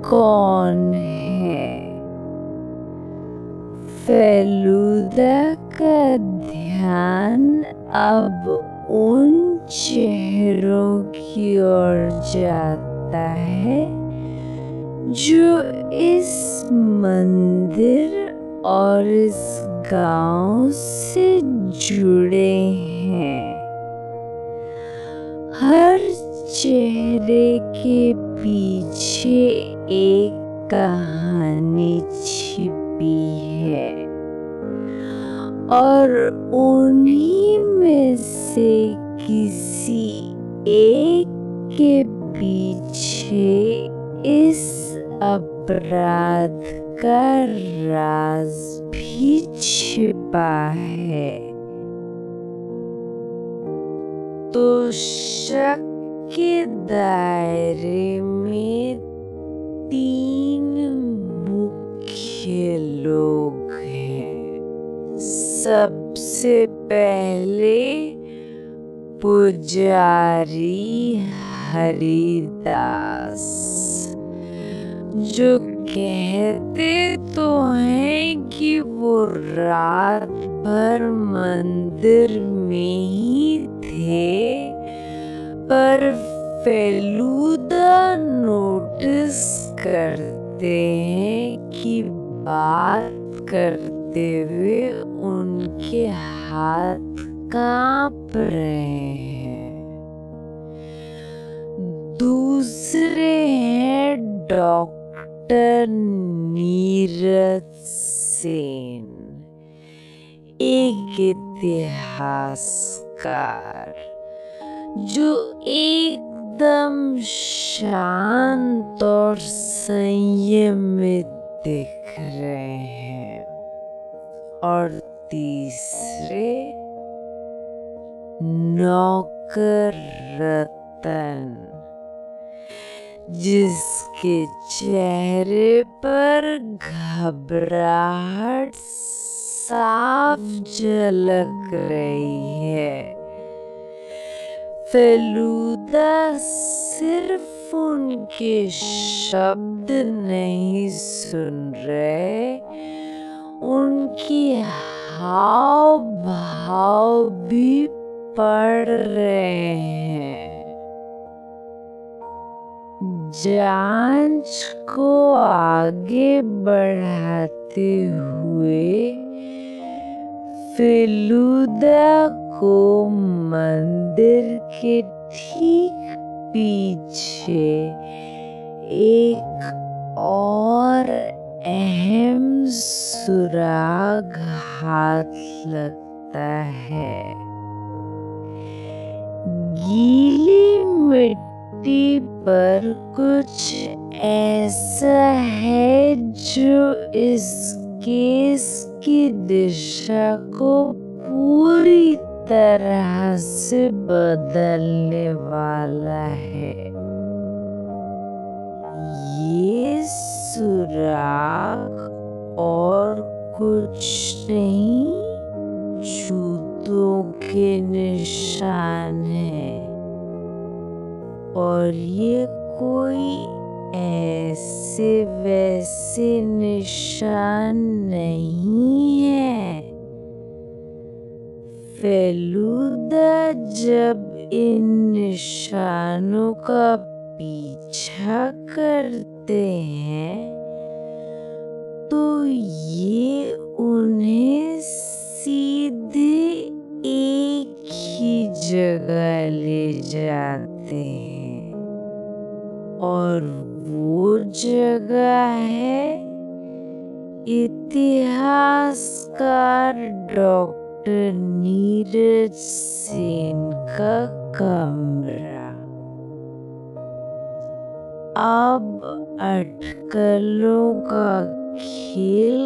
कौन है? फेलुदा का ध्यान अब उन चेहरों की ओर जाता है जो इस मंदिर और इस गांव से जुड़े हैं। हर चेहरे के पीछे एक कहानी छिपी है और उन्हीं में से किसी एक के पीछे इस अपराध का राज भी छिपा है। तो शक के दायरे में तीन मुख्य लोग हैं। सबसे पहले पुजारी हरिदास, जो कहते तो हैं कि वो रात भर मंदिर में ही थे, पर फेलूदा नोटिस करते हैं कि बात करते हुए उनके हाथ कांप रहे हैं। दूसरे हैं डॉक्टर नीरज सेन, एक इतिहासकार जो एकदम शांत और संयमित दिख रहे हैं। और तीसरे नौकर रतन, जिसके चेहरे पर घबराहट साफ झलक रही है। फेलूदा सिर्फ उनके शब्द नहीं सुन रहे, उनकी हाव भाव भी पढ़ रहे हैं। जांच को आगे बढ़ाते हुए फेलूदा को मंदिर के ठीक पीछे एक और अहम सुराग हाथ लगता है। गीली मिट्टी पर कुछ ऐसा है जो इस केस की दिशा को पूरी तरह से बदलने वाला है। ये सुराग और कुछ नहीं, जूतों के निशान हैं। और ये कोई ऐसे वैसे निशान नहीं है। फेलूदा जब इन निशानों का पीछा करते हैं तो ये उन्हें सीधे एक ही जगह ले जाते हैं, और वो जगह है इतिहासकार डॉक्टर नीरज सेन का कमरा। अब अटकलों का खेल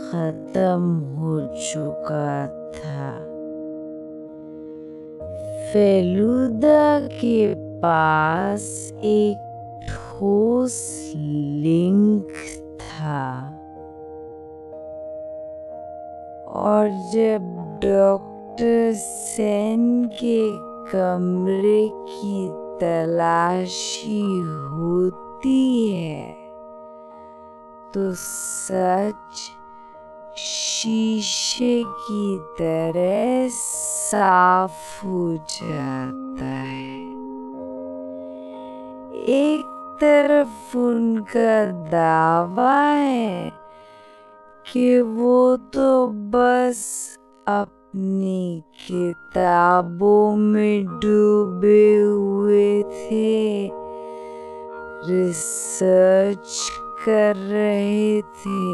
खत्म हो चुका था। फेलूदा के पास एक ठोस लिंक था, और जब डॉक्टर सेन के कमरे की तलाशी होती है तो सच शीशे की तरह साफ हो जाता है। एक तरफ उनका दावा है कि वो तो बस अपनी किताबों में डूबे हुए थे, रिसर्च कर रहे थे,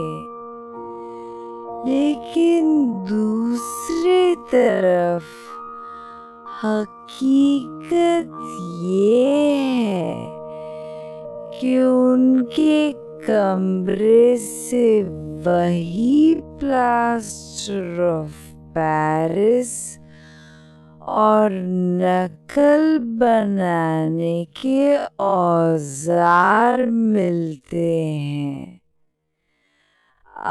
लेकिन दूसरी तरफ हकीकत ये है कि उनके कमरे से वही प्लास्टर ऑफ पेरिस और नकल बनाने के औजार मिलते हैं।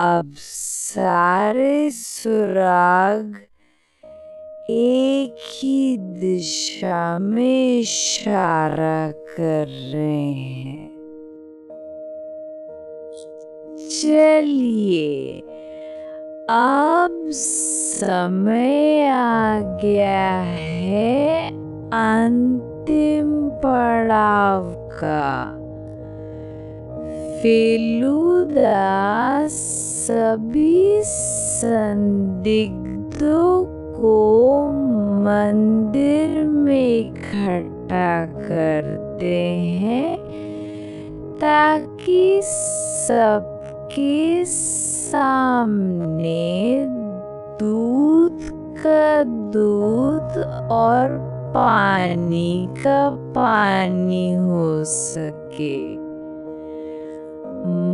अब सारे सुराग एक ही दिशा में इशारा कर रहे हैं। चलिए, अब समय आ गया है अंतिम पड़ाव का। फेलुदा सभी संदिग्धों को मंदिर में इकट्ठा करते हैं ताकि सबके सामने दूध का दूध और पानी का पानी हो सके।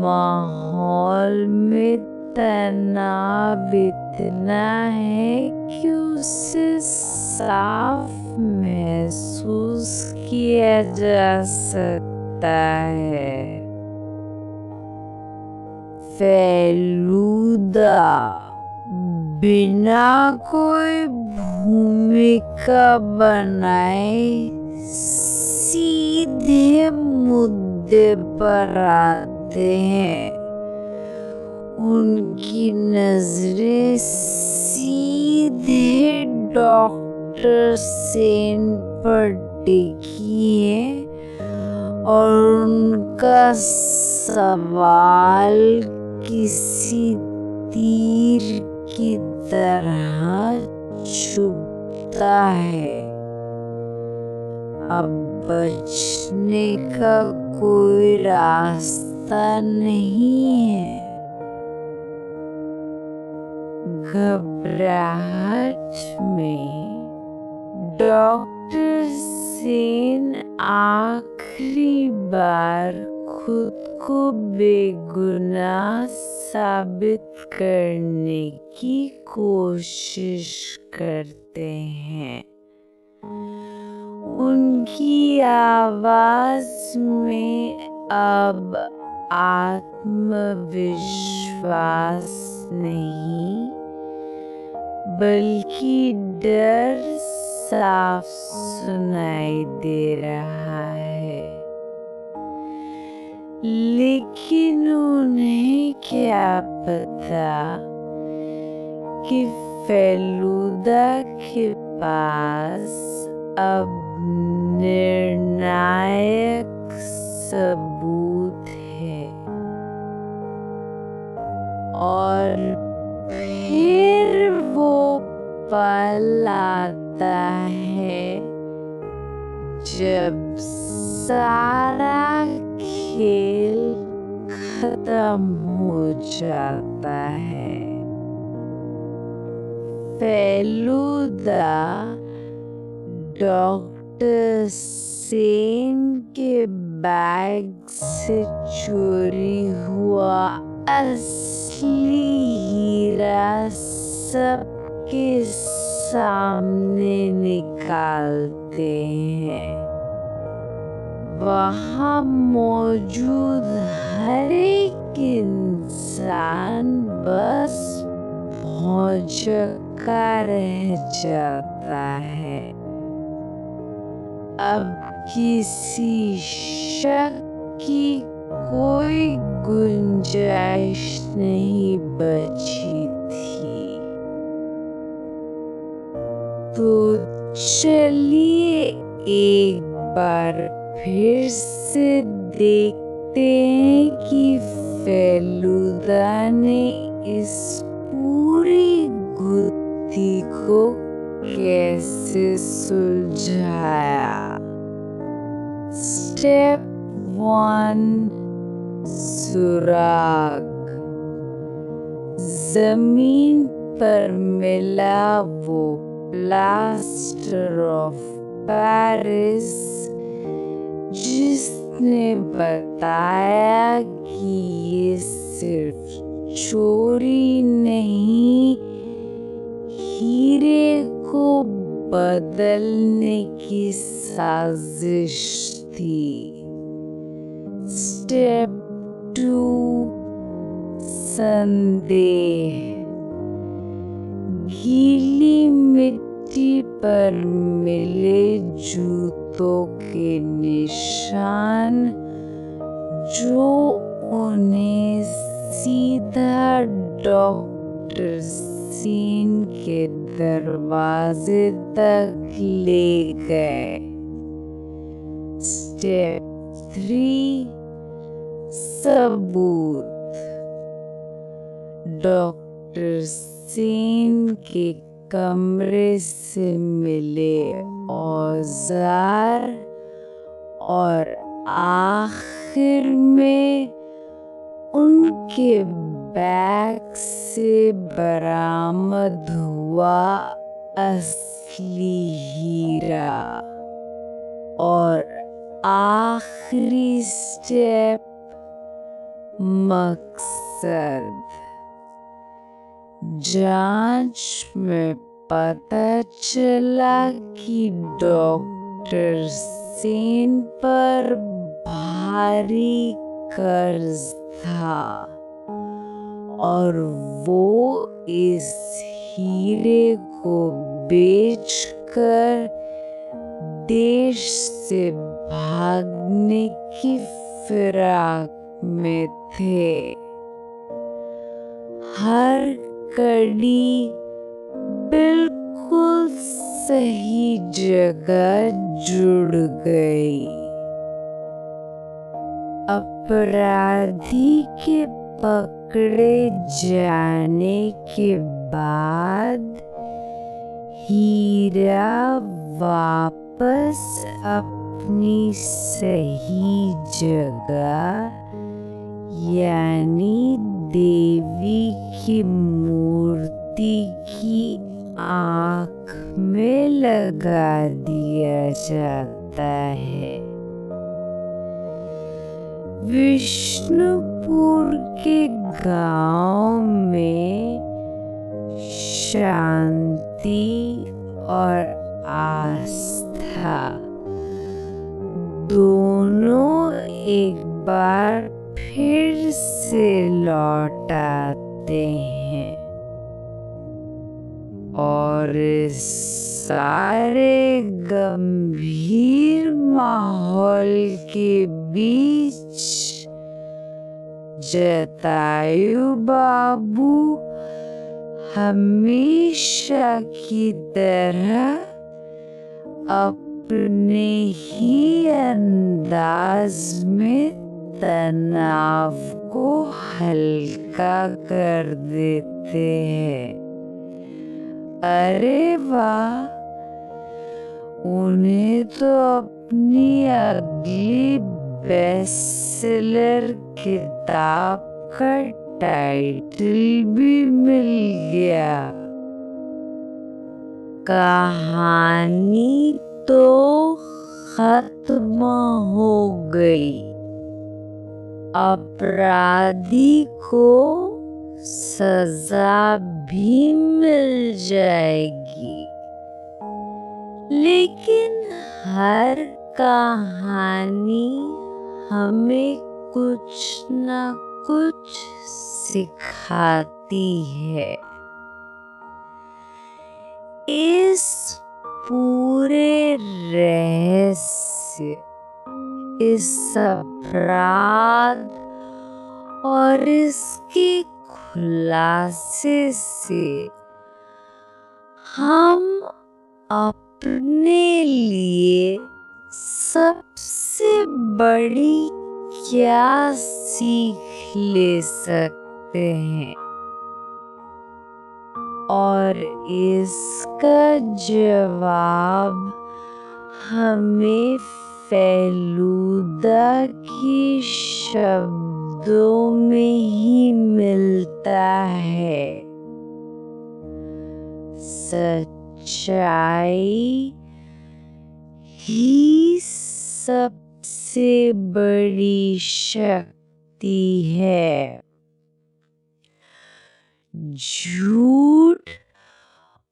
माहौल में तनाव इतना है कि उसे साफ महसूस किया जा सकता है। फेलुदा बिना कोई भूमिका बनाए सीधे मुद्दे पर आते हैं। उनकी नजरें सीधे डॉक्टर सेन पर टिकी है और उनका सवाल किसी तीर की तरह चुभता है। अब बचने का कोई रास्ता नहीं है। घबराहट में डॉक्टर सेन आखिरी बार खुद को बेगुनाह साबित करने की कोशिश करते हैं। उनकी आवाज में अब आत्मविश्वास नहीं बल्कि डर साफ सुनाई दे रहा है। लेकिन उन्हें क्या पता कि फेलुदा के पास अब निर्णायक सबूत है। और फिर वो पल आता है जब सारा खेल खत्म हो जाता है। फेलुदा डॉक्टर सेन के बैग से चोरी हुआ असली हीरा सबके सामने निकालते हैं। वहाँ मौजूद हर एक इंसान बस भौंचक्का रह जाता है। अब किसी शक की कोई गुंजाइश नहीं बची थी। तो चलिए एक बार फिर से देखते हैं कि फेलुदा ने इस पूरी गुत्थी को कैसे सुलझाया। स्टेप 1 सुराग। जमीन पर मिला वो प्लास्टर ऑफ पेरिस जिसने बताया कि ये सिर्फ चोरी नहीं हीरे को बदलने की साजिश थी। स्टेप 2 संदेह। गीली मिट्टी मिट्टी पर मिले जूतों के निशान, जो उन्हें सीधा डॉक्टर सेन के दरवाजे तक ले गए। स्टेप 3 सबूत। डॉक्टर सेन के कमरे से मिले औजार और आखिर में उनके बैग से बरामद हुआ असली हीरा। और आखिरी स्टेप मकसद। जांच में पता चला कि डॉक्टर सेन पर भारी कर्ज था और वो इस हीरे को बेचकर देश से भागने की फिराक में थे। हर कड़ी बिल्कुल सही जगह जुड़ गई। अपराधी के पकड़े जाने के बाद हीरा वापस अपनी सही जगह यानी देवी की मूर्ति की आँख में लगा दिया जाता है। विष्णुपुर के गांव में शांति और आस्था दोनों एक बार फिर से लौट आते हैं और इस सारे गंभीर माहौल के बीच जटायु बाबू हमेशा की तरह अपने ही अंदाज में तनाव को हल्का कर देते हैं। अरे वाह, उन्हें तो अपनी अगली बेस्टसेलर किताब का टाइटल भी मिल गया। कहानी तो खत्म हो गई। अपराधी को सजा भी मिल जाएगी, लेकिन हर कहानी हमें कुछ न कुछ सिखाती है। इस पूरे रहस्य, इस अपराध और इसके खुलासे से हम अपने लिए सबसे बड़ी क्या सीख ले सकते हैं? और इसका जवाब हमें फेलूदा के शब्दों में ही मिलता है। सच्चाई ही सबसे बड़ी शक्ति है। झूठ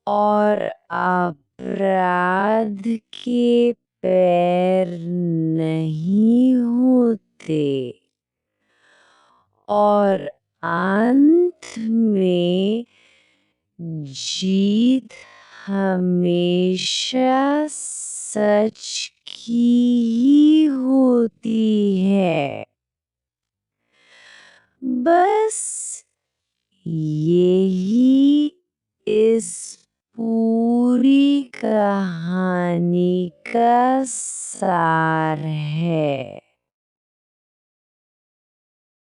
और अपराध के पैर नहीं होते और अंत में जीत हमेशा सच की ही होती है। बस यही इस पूरी कहानी का सार